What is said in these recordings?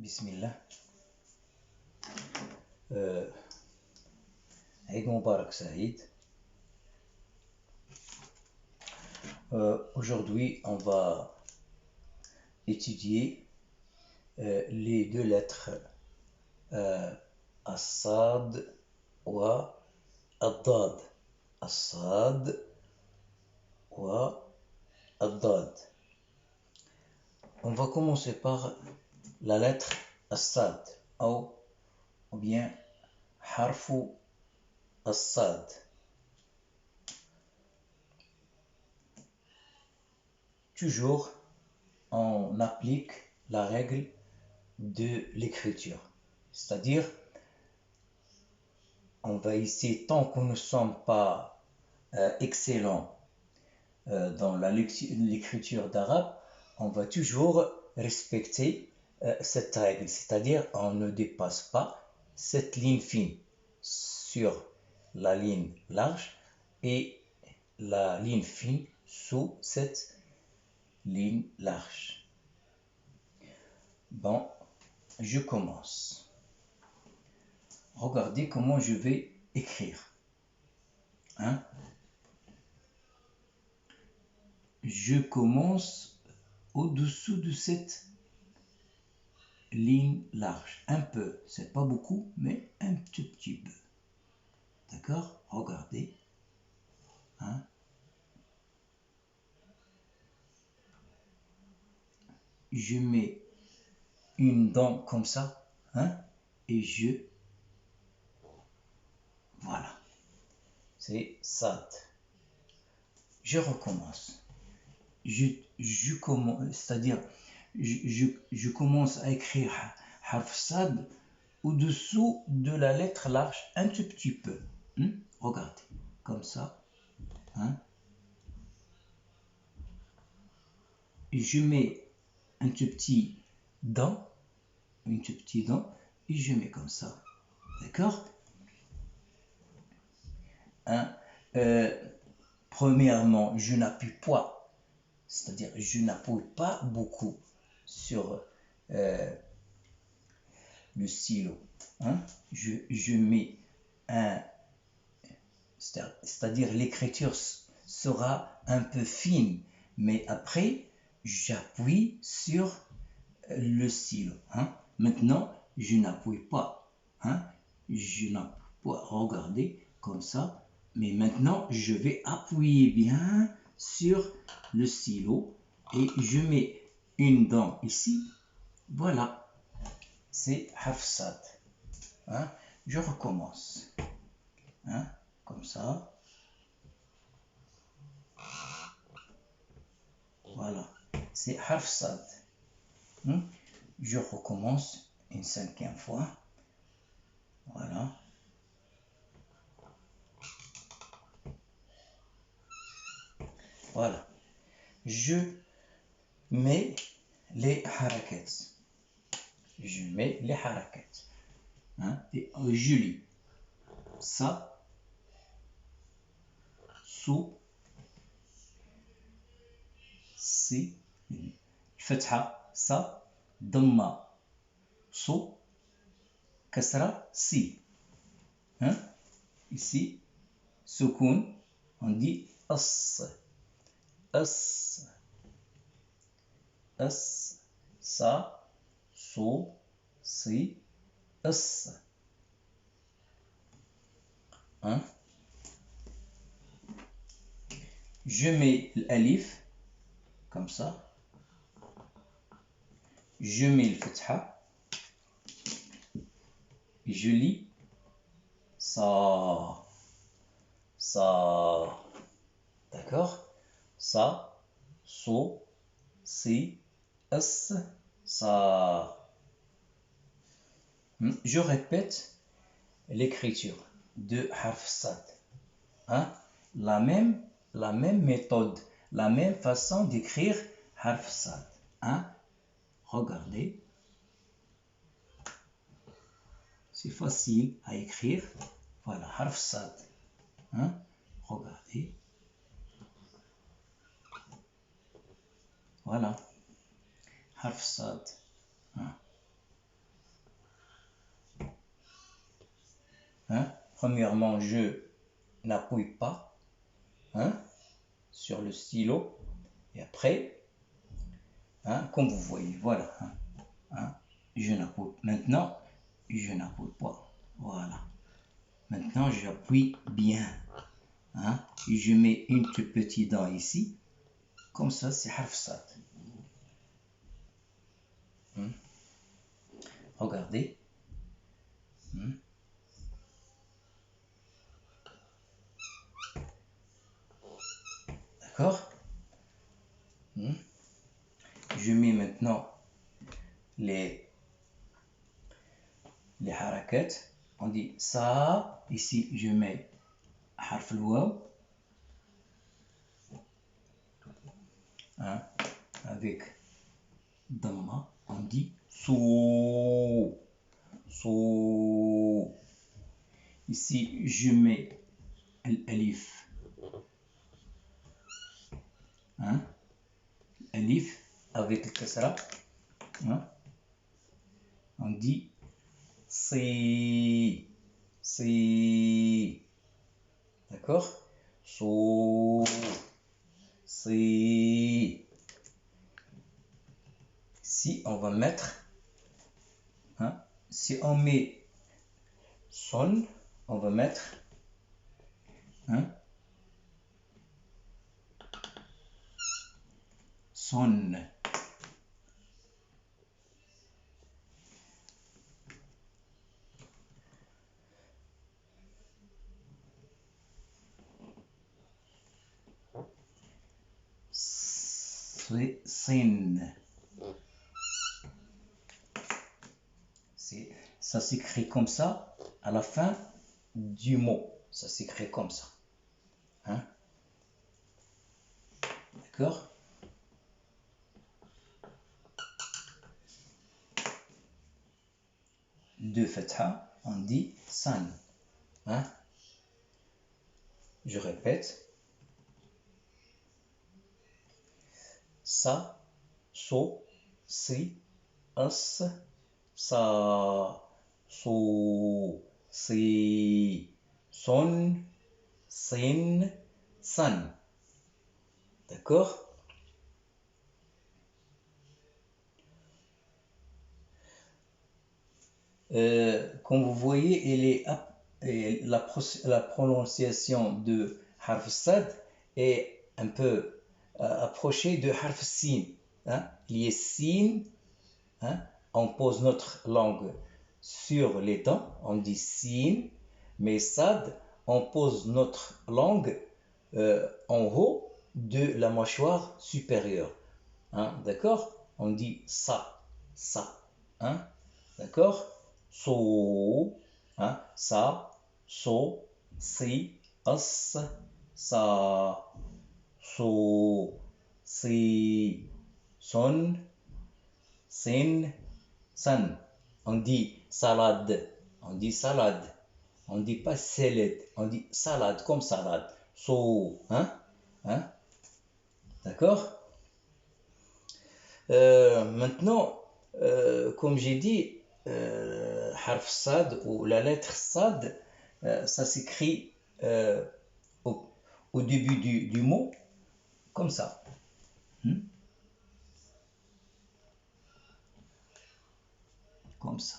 Bismillah. Eid Mubarak Saïd. Aujourd'hui, on va étudier les deux lettres As-Sad wa Ad-Dad. As-Sad wa Ad-Dad. On va commencer par la lettre As-Sad ou bien Harfu As-Sad. Toujours, on applique la règle de l'écriture. C'est-à-dire, on va essayer, tant que nous ne sommes pas excellents dans l'écriture d'arabe, on va toujours respecter cette règle. C'est-à-dire, on ne dépasse pas cette ligne fine sur la ligne large et la ligne fine sous cette ligne large. Bon, je commence. Regardez comment je vais écrire. Je commence au-dessous de cette ligne large. Un peu, c'est pas beaucoup, mais un tout petit peu. D'accord? Regardez. Je mets une dent comme ça, et voilà. C'est sad. Je recommence. Je commence, c'est-à-dire, je commence à écrire harf sad au-dessous de la lettre large un tout petit peu. Regardez, comme ça. Je mets un tout petit dent, et je mets comme ça. D'accord? Premièrement, je n'appuie pas, c'est-à-dire je n'appuie pas beaucoup sur le stylo. Je mets c'est-à-dire l'écriture sera un peu fine, mais après j'appuie sur le stylo. Maintenant, je n'appuie pas. Je n'appuie pas. Regardez comme ça. Mais maintenant, je vais appuyer bien sur le stylo et je mets une dent ici. Voilà. C'est hafsad. Je recommence. Comme ça. Voilà. C'est hafsad. Je recommence une 5e fois. Voilà. Voilà. Je mets les harakats. Je mets les harakats. Et je lis. Ça, sous, si, fatha, ça, damma, sous, kasra, si. Ici, sukun, on dit as, as, as, ça, sous, si, as. Je mets l'alif comme ça. Je mets le fatha. Je lis ça. Ça. D'accord? Ça, so, si, as, ça. Je répète l'écriture de harf sad. La même méthode, la même façon d'écrire harf sad. Regardez. C'est facile à écrire. Voilà, harf sad. Regardez. Voilà. Harf sad. Hein? Premièrement, je n'appuie pas, hein, sur le stylo. Et après, hein, comme vous voyez, voilà. Hein, je n'appuie. Maintenant, je n'appuie pas. Voilà. Maintenant, j'appuie bien. Hein, et je mets une toute petite dent ici. Comme ça, c'est harf sad. Regardez. D'accord? Je mets maintenant les harakat. On dit ça. Ici, je mets harf al-waw. Hein, avec damma, on dit sou. Sou. Ici, je mets l'alif. Hein? Alif avec le kasra. Hein? On dit si. Si. D'accord? So. Si. Si on va mettre, hein, si on met son, on va mettre, hein, son. Sin. Ça s'écrit comme ça à la fin du mot. Ça s'écrit comme ça. Hein? D'accord? De fatha, on dit san. Hein? Je répète. Sa, so, si, as, sa, so, si, son, sin, san. D'accord? Comme vous voyez, la prononciation de harf sad est un peu approchée de harf sin. Hein? Il y a sin, hein? On pose notre langue sur les dents, on dit sin, mais sad, on pose notre langue en haut de la mâchoire supérieure. Hein? D'accord? On dit ça, ça. Hein? D'accord? So, hein? Ça, so, si, as, sa, so, si, son, sin, san. On dit salade, on dit salade. On dit pas salade, on dit salade comme salade. So, hein? Hein? D'accord? Maintenant, comme j'ai dit, harf sad ou la lettre sad, ça s'écrit au début du mot comme ça. Comme ça.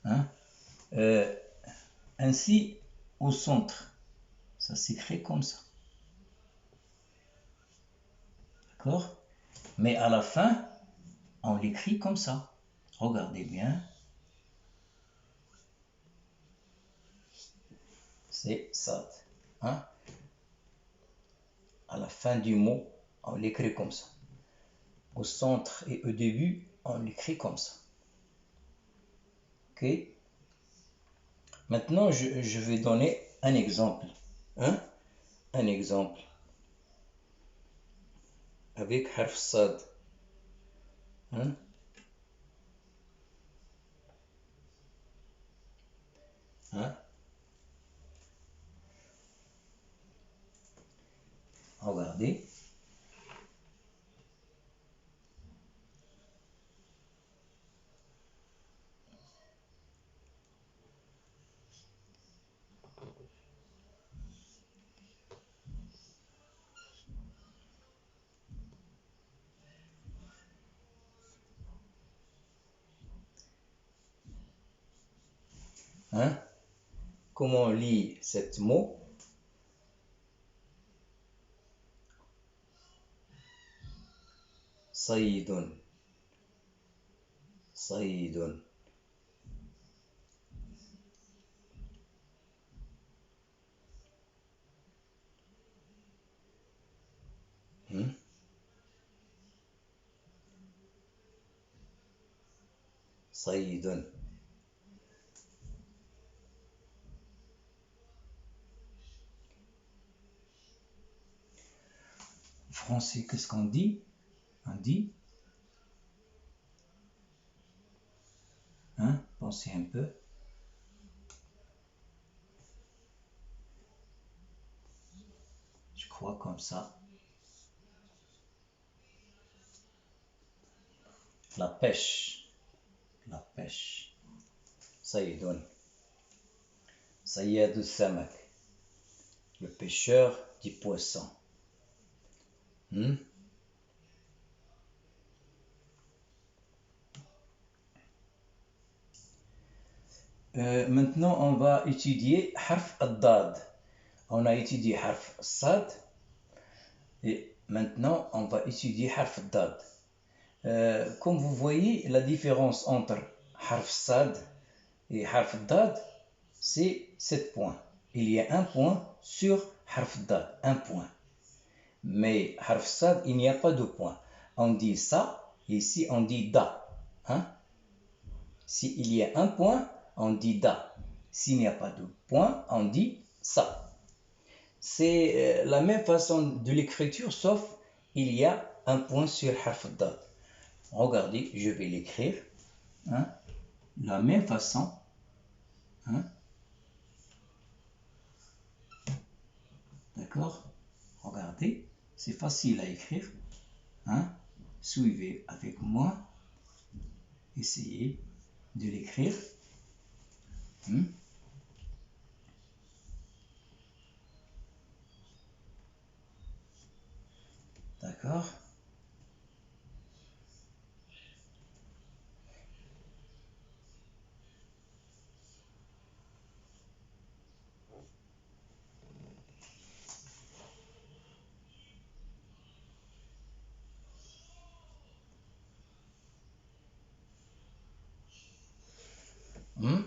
Hein? Ainsi, au centre, ça s'écrit comme ça. D'accord? Mais à la fin, on l'écrit comme ça. Regardez bien. C'est sad. Hein? À la fin du mot, on l'écrit comme ça. Au centre et au début, on l'écrit comme ça. Ok? Maintenant, je vais donner un exemple. Hein? Un exemple. Avec harf sad. Hein? Hein? Regardez. Hein? Comment on lit cet mot? صيد صيد. صيد. Français, qu'est-ce qu'on dit? On dit, hein? Pensez un peu. Je crois comme ça. La pêche. La pêche. صيد. صياد السمك. Le pêcheur du poisson. Maintenant, on va étudier حرف الضاد. On a étudié حرف الصاد. Et maintenant, on va étudier حرف الضاد. Comme vous voyez, la différence entre حرف الصاد et حرف الضاد, c'est 7 points. Il y a un point sur حرف الضاد, un point. Mais حرف الصاد, il n'y a pas de point. On dit ça, et ici on dit da. Hein? S'il y a un point, on dit da. S'il n'y a pas de point, on dit ça. C'est la même façon de l'écriture, sauf il y a un point sur حرف الضاد. Regardez, je vais l'écrire. Hein? La même façon. Hein? D'accord? Regardez, c'est facile à écrire. Hein? Suivez avec moi. Essayez de l'écrire. D'accord?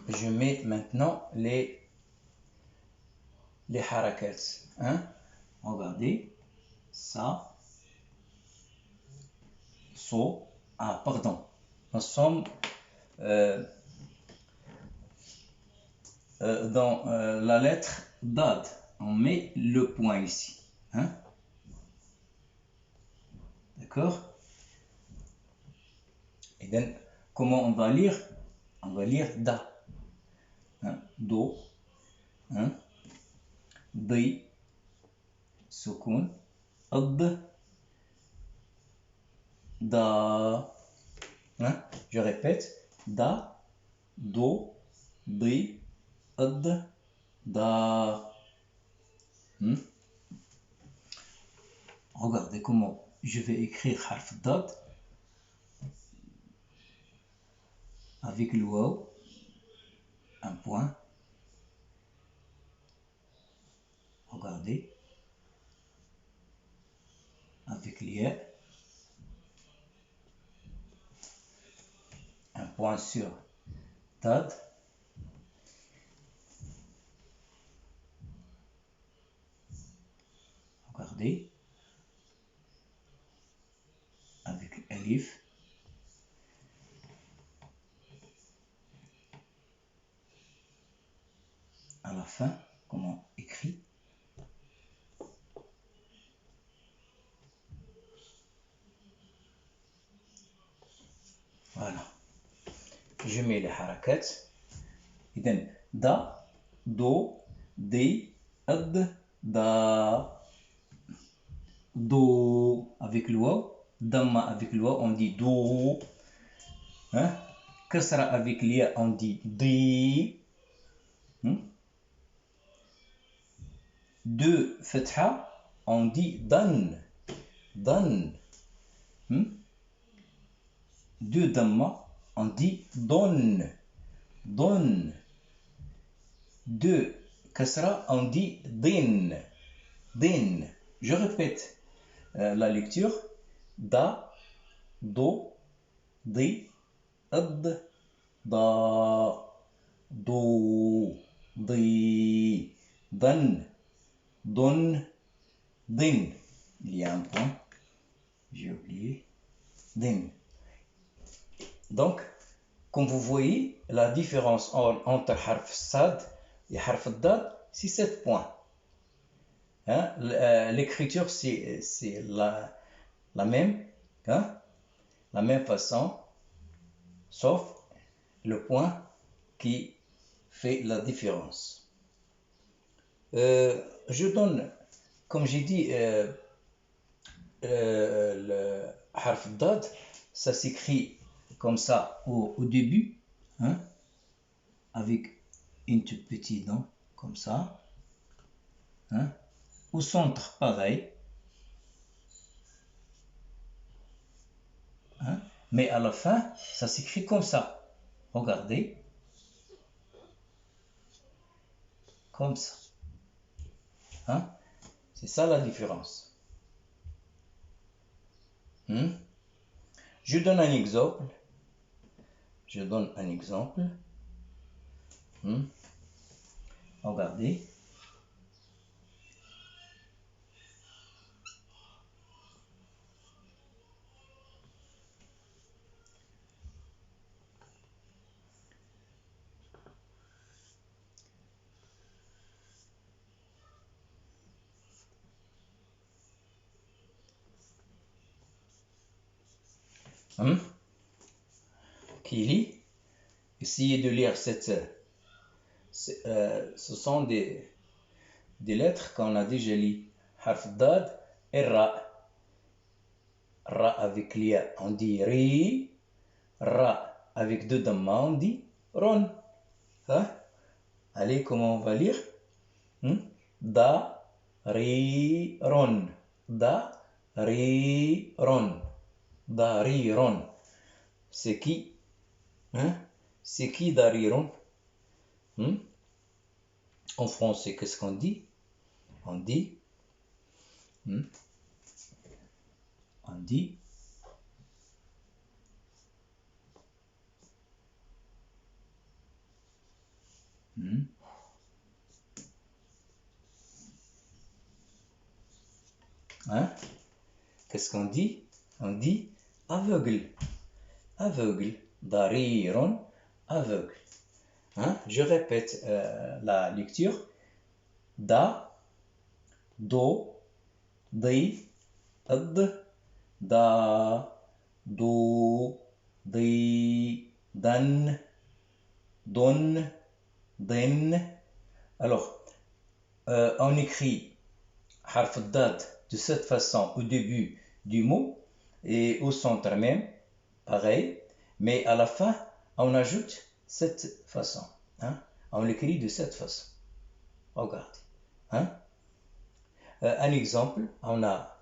Je mets maintenant les harakats. Hein? Regardez. Ça. So. Ah, pardon. Nous sommes dans la lettre Dad. On met le point ici. Hein? D'accord? Et donc, comment on va lire? On va lire Da. Hein? Do. Hein? Di. Sukun. Ad. Da. Hein? Je répète. Da. Do. Di. Ad. Da. Regardez comment je vais écrire harf dad avec le waw, un point. Regardez, avec l'ia, un point sur dad. Regardez, avec alif. À la fin, comment écrit? Voilà. Je mets les harakats. إذن da, do, di, ad, da. Do avec le waw. Damma avec le waw, on dit do. Hein? Kasra avec l'ia, on dit di. Deux fatha, on dit dan. Dan. Deux damma, on dit don. Don. 2 kasra, on dit din. Din. Je répète la lecture. Da, do, di, ad, da, do, di, dan, don, din. Il y a un point. J'ai oublié. Din. Donc, comme vous voyez, la différence entre harf sad et harf dad, c'est 7 points. Hein? L'écriture, c'est la même, hein? La même façon, sauf le point qui fait la différence. Je donne, comme j'ai dit, le harf dad, ça s'écrit comme ça au début, hein, avec une toute petite dent, comme ça. Hein. Au centre, pareil. Hein. Mais à la fin, ça s'écrit comme ça. Regardez. Comme ça. Hein. C'est ça la différence. Je donne un exemple. Regardez. Qui lit? Essayez de lire ce sont des lettres qu'on a déjà lues. Harf dad et ra. Ra avec l'ia, on dit ri. Ra avec deux damma, on dit ron. Hein? Allez, comment on va lire? Da, ri, ron. Da, ri, ron. Da, ri, ron. C'est qui? Hein? C'est qui Dariron? En français, qu'est-ce qu'on dit? On dit hein? Qu'est-ce qu'on dit? On dit aveugle. Aveugle. Dariron, aveugle. Hein? Je répète la lecture. Da, do, di, ad, da, do, di, dan, don, din. Alors, on écrit harf dad de cette façon au début du mot et au centre même, pareil, mais à la fin, on ajoute cette façon. Hein? On l'écrit de cette façon. Regardez. Hein? Un exemple, on a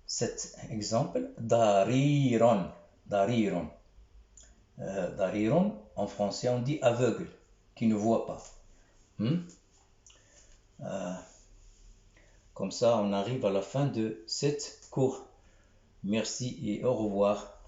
cet exemple, dariron. Dariron. Dariron, en français, on dit aveugle, qui ne voit pas. Comme ça, on arrive à la fin de cette cours. Merci et au revoir.